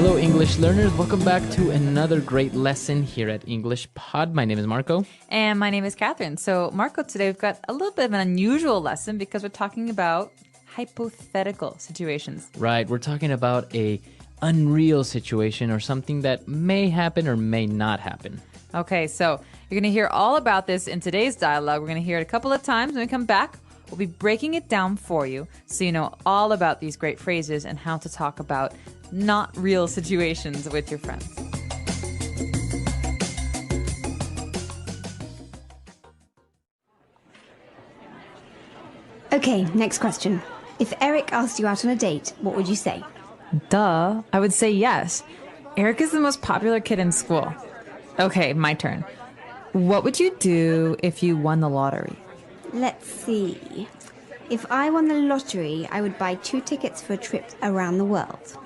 Hello, English learners. Welcome back to another great lesson here at English Pod. My name is Marco. And my name is Catherine. So, Marco, today we've got a little bit of an unusual lesson because we're talking about hypothetical situations. Right, we're talking about a unreal situation or something that may happen or may not happen. Okay, so you're going to hear all about this in today's dialogue. We're going to hear it a couple of times. When we come back, we'll be breaking it down for you so you know all about these great phrases and how to talk about not real situations with your friends. Okay, next question. If Eric asked you out on a date, what would you say? Duh, I would say yes. Eric is the most popular kid in school. Okay, my turn. What would you do if you won the lottery? Let's see. If I won the lottery, I would buy 2 tickets for a trip around the world.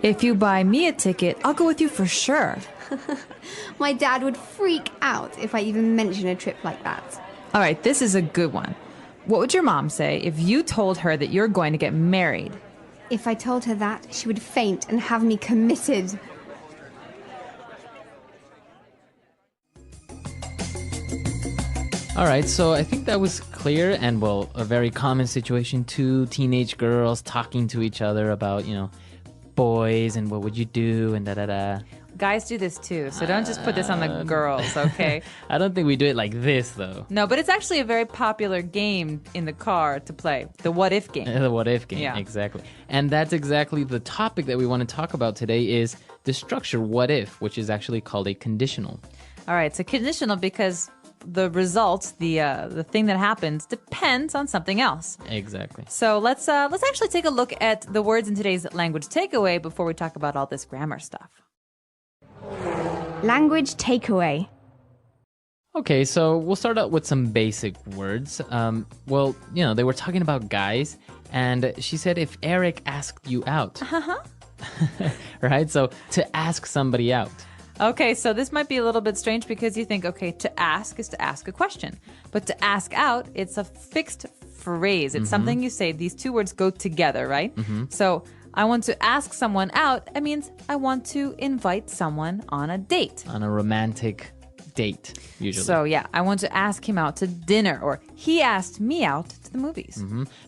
If you buy me a ticket, I'll go with you for sure. My dad would freak out if I even mention a trip like that. All right, this is a good one. What would your mom say if you told her that you're going to get married? If I told her that, she would faint and have me committed. All right, so I think that was clear and, well, a very common situation. 2 teenage girls talking to each other about, boys and what would you do and da-da-da. Guys do this too, so don't just put this on the girls, okay? I don't think we do it like this, though. No, but it's actually a very popular game in the car to play, the what if game. The what if game, Yeah. Exactly. And that's exactly the topic that we want to talk about today is the structure what if, which is actually called a conditional. All right, so conditional because the result, the thing that happens, depends on something else. Exactly. So let's actually take a look at the words in today's language takeaway before we talk about all this grammar stuff. Language takeaway. Okay, so we'll start out with some basic words. Well, they were talking about guys, and she said if Eric asked you out. Right? So to ask somebody out. Okay, so this might be a little bit strange because you think, okay, to ask is to ask a question. But to ask out, it's a fixed phrase. It's something you say. These 2 words go together, right? So I want to ask someone out. It means I want to invite someone on a date. On a romantic date, usually. So yeah, I want to ask him out to dinner, or he asked me out to the movies.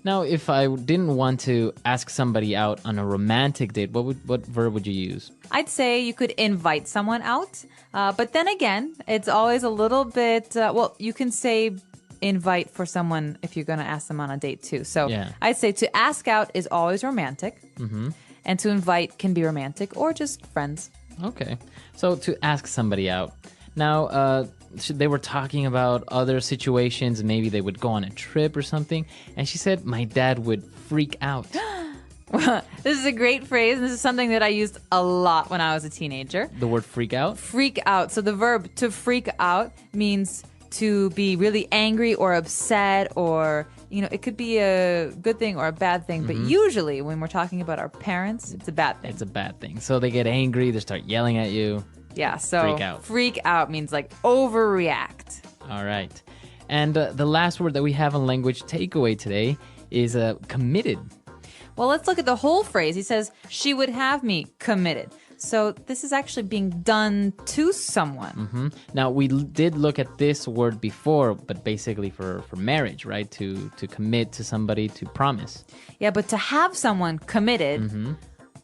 Now, if I didn't want to ask somebody out on a romantic date, what verb would you use? I'd say you could invite someone out, but then again, it's always a little bit, you can say invite for someone if you're going to ask them on a date too. So Yeah. I'd say to ask out is always romantic, and to invite can be romantic or just friends. Okay, so to ask somebody out. Now, they were talking about other situations. Maybe they would go on a trip or something. And she said, my dad would freak out. This is a great phrase. This is something that I used a lot when I was a teenager. The word freak out? Freak out. So the verb to freak out means to be really angry or upset, or, it could be a good thing or a bad thing. But usually when we're talking about our parents, it's a bad thing. It's a bad thing. So they get angry. They start yelling at you. Yeah, so Freak out. Freak out means like overreact. All right. And the last word that we have on language takeaway today is committed. Well, let's look at the whole phrase. He says, she would have me committed. So this is actually being done to someone. Now, we did look at this word before, but basically for marriage, right? To commit to somebody, to promise. Yeah, but to have someone committed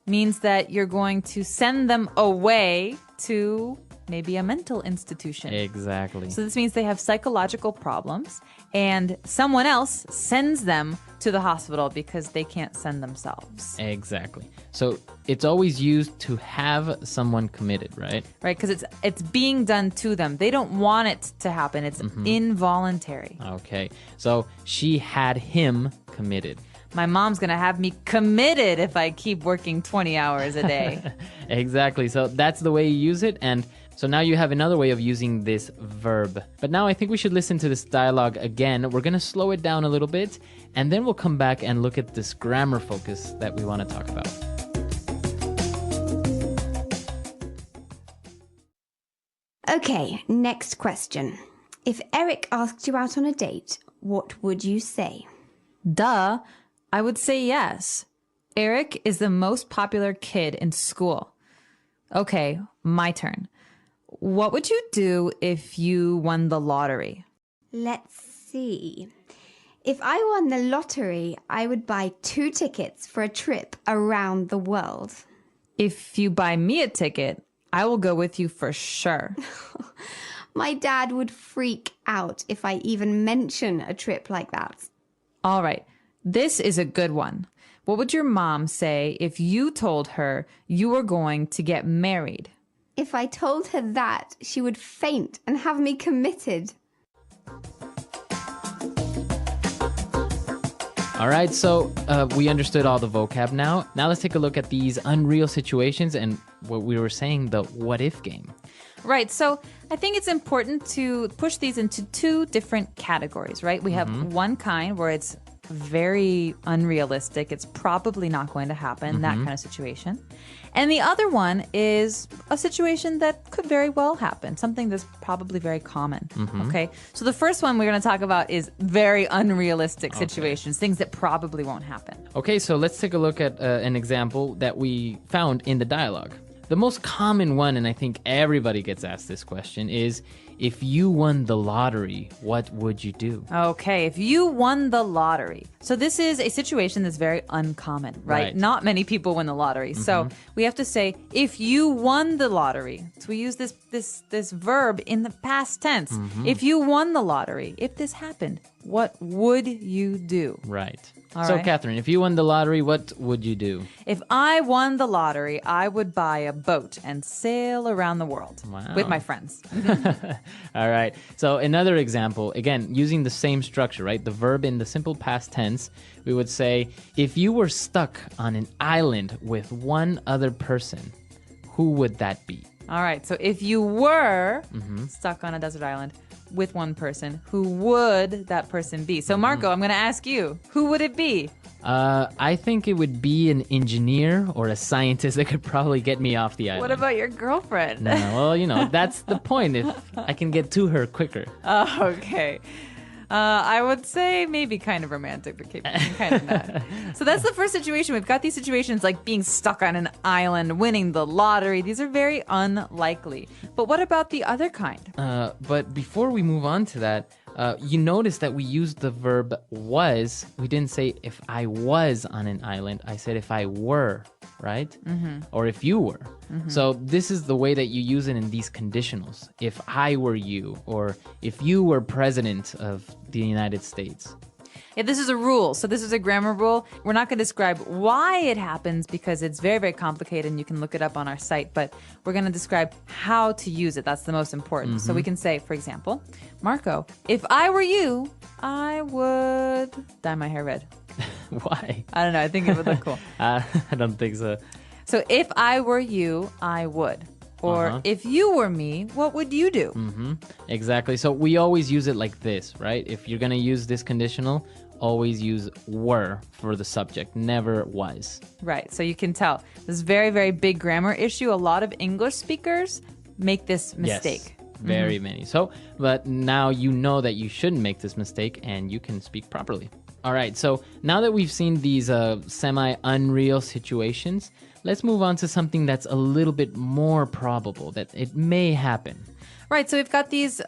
means that you're going to send them away to maybe a mental institution. Exactly. So this means they have psychological problems and someone else sends them to the hospital because they can't send themselves. Exactly. So it's always used to have someone committed, right? Right, because it's being done to them. They don't want it to happen. It's involuntary. Okay. So she had him committed. My mom's going to have me committed if I keep working 20 hours a day. Exactly. So that's the way you use it. And so now you have another way of using this verb. But now I think we should listen to this dialogue again. We're going to slow it down a little bit, and then we'll come back and look at this grammar focus that we want to talk about. Okay, next question. If Eric asked you out on a date, what would you say? Duh, I would say yes. Eric is the most popular kid in school. Okay, my turn. What would you do if you won the lottery? Let's see. If I won the lottery, I would buy 2 tickets for a trip around the world. If you buy me a ticket, I will go with you for sure. My dad would freak out if I even mention a trip like that. All right, this is a good one. What would your mom say if you told her you were going to get married? If I told her that, she would faint and have me committed. All right, so we understood all the vocab now. Now let's take a look at these unreal situations and what we were saying, the what if game. Right. So I think it's important to push these into 2 different categories, right? We have one kind where it's very unrealistic. It's probably not going to happen, that kind of situation. And the other one is a situation that could very well happen, something that's probably very common. Okay. So the first one we're going to talk about is very unrealistic situations, things that probably won't happen. Okay, so let's take a look at an example that we found in the dialogue. The most common one, and I think everybody gets asked this question, is if you won the lottery, what would you do? Okay, if you won the lottery. So this is a situation that's very uncommon, right? Right. Not many people win the lottery. So we have to say, if you won the lottery. So we use this verb in the past tense. If you won the lottery, if this happened, what would you do? Right. All So, right. Catherine, if you won the lottery, what would you do? If I won the lottery, I would buy a boat and sail around the world Wow. with my friends. All right. So another example, again, using the same structure, right? The verb in the simple past tense, we would say, if you were stuck on an island with one other person, who would that be? All right. So if you were stuck on a desert island with one person, who would that person be? So Marco, I'm going to ask you, who would it be? I think it would be an engineer or a scientist that could probably get me off the island. What about your girlfriend? No, well, that's the point. If I can get to her quicker. Oh, okay. I would say maybe kind of romantic, but kind of not. So that's the first situation. We've got these situations like being stuck on an island, winning the lottery. These are very unlikely. But what about the other kind? But before we move on to that, you notice that we used the verb was. We didn't say if I was on an island. I said if I were, right? Or if you were. So this is the way that you use it in these conditionals. If I were you, or if you were president of the United States. Yeah, this is a rule. So this is a grammar rule. We're not going to describe why it happens because it's very, very complicated and you can look it up on our site, but we're going to describe how to use it. That's the most important. So we can say, for example, Marco, if I were you, I would dye my hair red. Why? I don't know. I think it would look cool. I don't think so. So if I were you, I would. Or if you were me, what would you do? Exactly. So we always use it like this, right? If you're going to use this conditional, always use were for the subject, never was. Right. So you can tell this is very, very big grammar issue. A lot of English speakers make this mistake. Yes, very many. So, but now you know that you shouldn't make this mistake and you can speak properly. All right. So now that we've seen these semi-unreal situations, let's move on to something that's a little bit more probable that it may happen. Right, so we've got these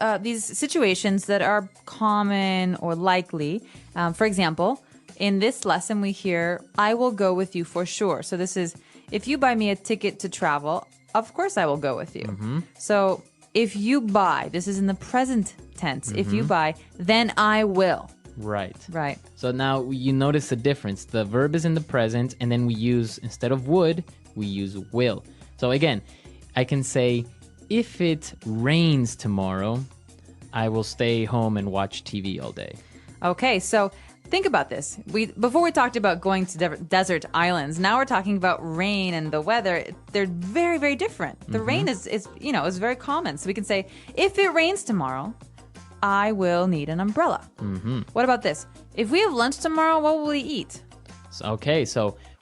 situations that are common or likely. For example, in this lesson we hear, I will go with you for sure. So this is, if you buy me a ticket to travel, of course I will go with you. So if you buy, this is in the present tense. If you buy, then I will. Right. Right. So now you notice the difference. The verb is in the present, and then we use, instead of would, we use will. So again, I can say, if it rains tomorrow, I will stay home and watch TV all day. Okay, so think about this. Before we talked about going to desert islands. Now we're talking about rain and the weather. They're very, very different. The rain is very common. So we can say, if it rains tomorrow, I will need an umbrella. What about this? If we have lunch tomorrow, what will we eat? So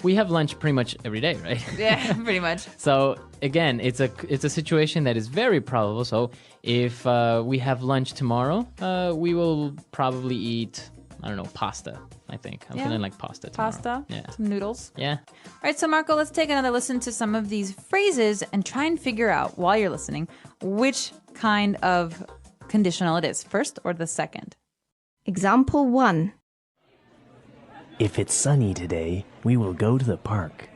we have lunch pretty much every day, right? Yeah, pretty much. So again, it's a situation that is very probable. So if we have lunch tomorrow, we will probably eat, I don't know, pasta, I think. I'm Yeah. feeling like pasta tomorrow. Pasta, Yeah. some noodles. Yeah. All right, so Marco, let's take another listen to some of these phrases and try and figure out, while you're listening, which kind of conditional it is, first or the second. Example 1. If it's sunny today, we will go to the park.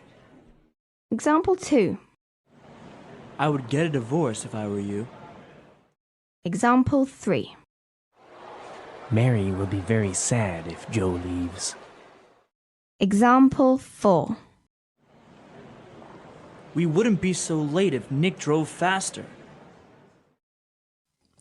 Example 2. I would get a divorce if I were you. Example 3. Mary will be very sad if Joe leaves. Example 4. We wouldn't be so late if Nick drove faster.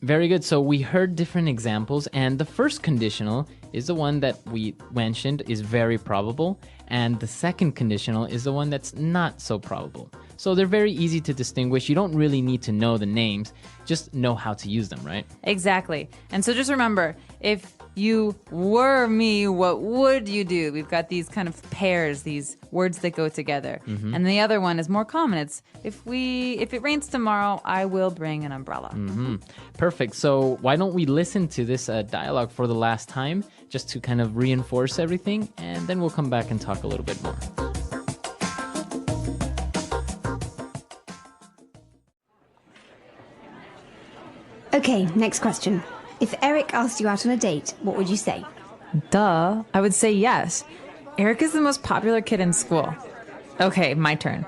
Very good. So we heard different examples, and the first conditional is the one that we mentioned is very probable, and the second conditional is the one that's not so probable. So they're very easy to distinguish. You don't really need to know the names, just know how to use them, right? Exactly. And so just remember, if you were me, what would you do? We've got these kind of pairs, these words that go together. And the other one is more common. It's if it rains tomorrow, I will bring an umbrella. Perfect. So why don't we listen to this dialogue for the last time, just to kind of reinforce everything, and then we'll come back and talk a little bit more. Okay, next question. If Eric asked you out on a date, what would you say? Duh. I would say yes. Eric is the most popular kid in school. Okay, my turn.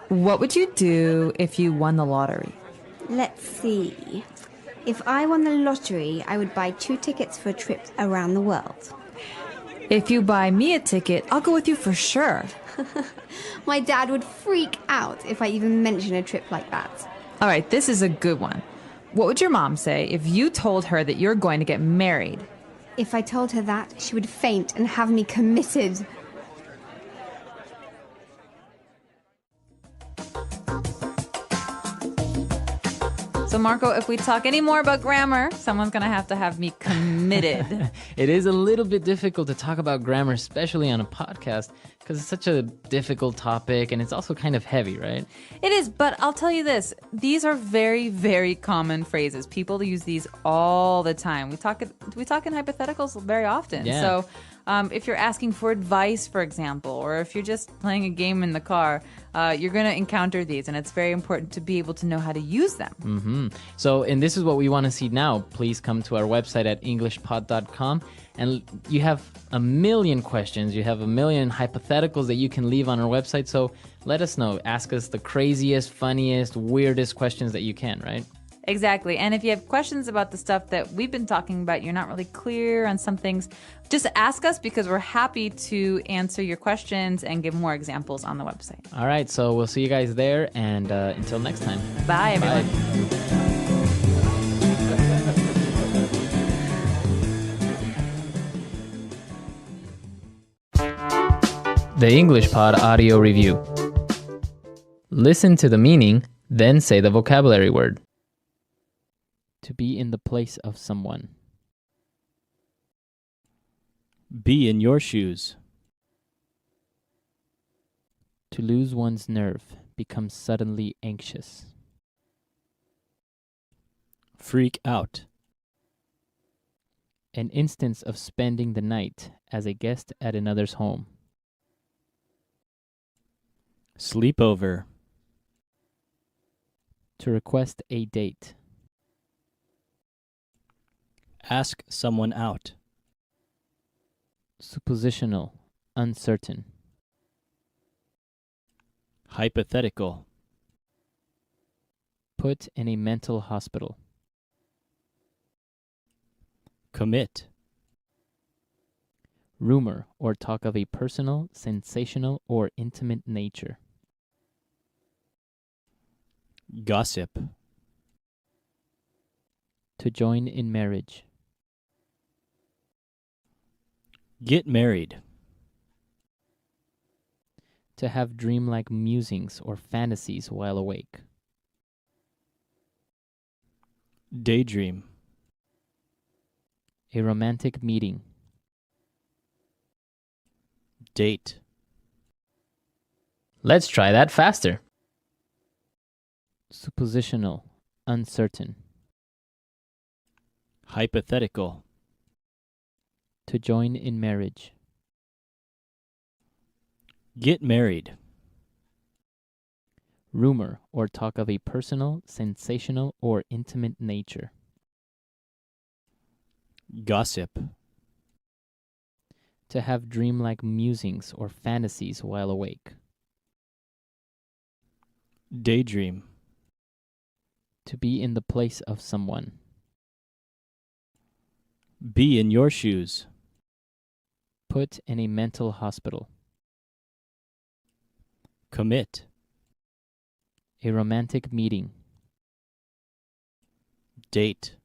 What would you do if you won the lottery? Let's see. If I won the lottery, I would buy 2 tickets for a trip around the world. If you buy me a ticket, I'll go with you for sure. My dad would freak out if I even mention a trip like that. All right, this is a good one. What would your mom say if you told her that you're going to get married? If I told her that, she would faint and have me committed. So, Marco, if we talk any more about grammar, someone's going to have me committed. It is a little bit difficult to talk about grammar, especially on a podcast, because it's such a difficult topic and it's also kind of heavy, right? It is, but I'll tell you this. These are very, very common phrases. People use these all the time. We talk in hypotheticals very often. Yeah. So if you're asking for advice, for example, or if you're just playing a game in the car, you're going to encounter these, and it's very important to be able to know how to use them. So, and this is what we want to see now. Please come to our website at englishpod.com, and you have a million questions. You have a million hypotheticals that you can leave on our website. So let us know. Ask us the craziest, funniest, weirdest questions that you can, right? Exactly. And if you have questions about the stuff that we've been talking about, you're not really clear on some things, just ask us, because we're happy to answer your questions and give more examples on the website. All right. So we'll see you guys there. And until next time. Bye, everyone. The English Pod Audio Review. Listen to the meaning, then say the vocabulary word. To be in the place of someone. Be in your shoes. To lose one's nerve, become suddenly anxious. Freak out. An instance of spending the night as a guest at another's home. Sleepover. To request a date. Ask someone out. Suppositional, uncertain. Hypothetical. Put in a mental hospital. Commit. Rumor or talk of a personal, sensational, or intimate nature. Gossip. To join in marriage. Get married. To have dreamlike musings or fantasies while awake. Daydream. A romantic meeting. Date. Let's try that faster. Suppositional, uncertain. Hypothetical. To join in marriage. Get married. Rumor or talk of a personal, sensational, or intimate nature. Gossip. To have dreamlike musings or fantasies while awake. Daydream. To be in the place of someone. Be in your shoes. Put in a mental hospital. Commit. A romantic meeting. Date.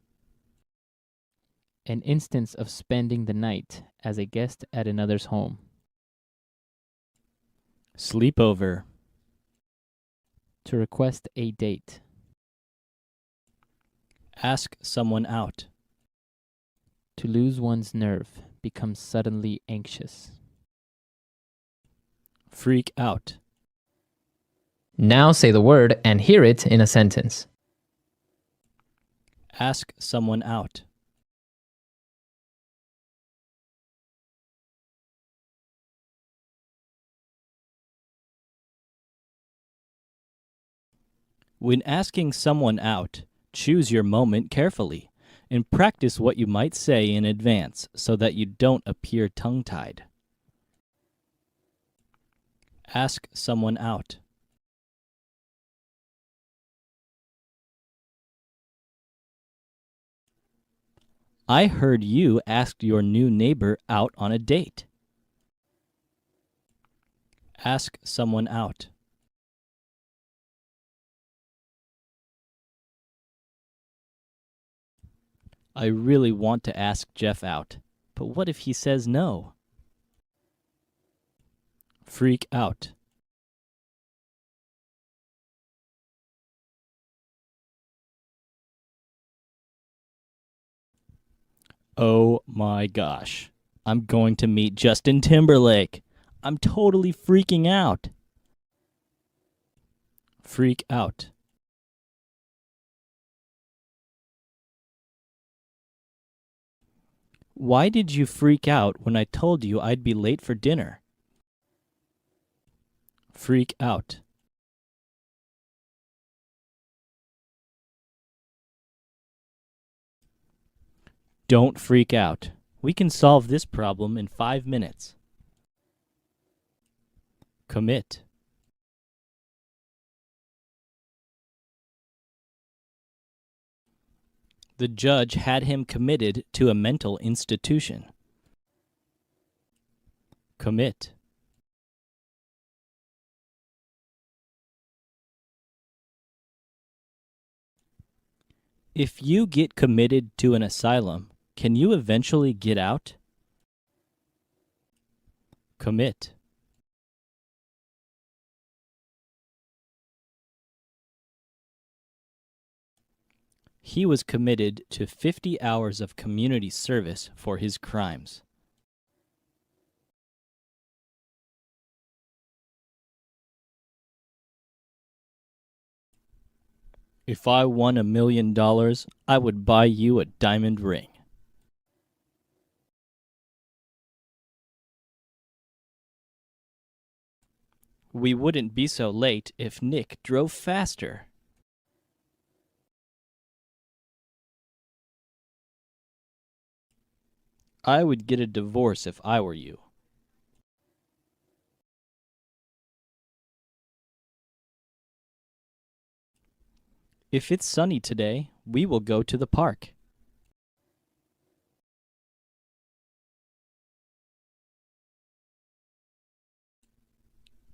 An instance of spending the night as a guest at another's home. Sleepover. To request a date. Ask someone out. To lose one's nerve, become suddenly anxious. Freak out. Now say the word and hear it in a sentence. Ask someone out. When asking someone out, choose your moment carefully and practice what you might say in advance so that you don't appear tongue-tied. Ask someone out. I heard you asked your new neighbor out on a date. Ask someone out. I really want to ask Jeff out, but what if he says no? Freak out. Oh my gosh. I'm going to meet Justin Timberlake. I'm totally freaking out. Freak out. Why did you freak out when I told you I'd be late for dinner? Freak out. Don't freak out. We can solve this problem in 5 minutes. Commit. The judge had him committed to a mental institution. Commit. If you get committed to an asylum, can you eventually get out? Commit. He was committed to 50 hours of community service for his crimes. If I won $1 million, I would buy you a diamond ring. We wouldn't be so late if Nick drove faster. I would get a divorce if I were you. If it's sunny today, we will go to the park.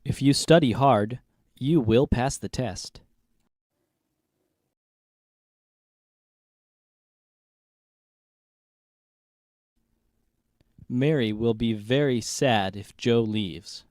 If you study hard, you will pass the test. Mary will be very sad if Joe leaves.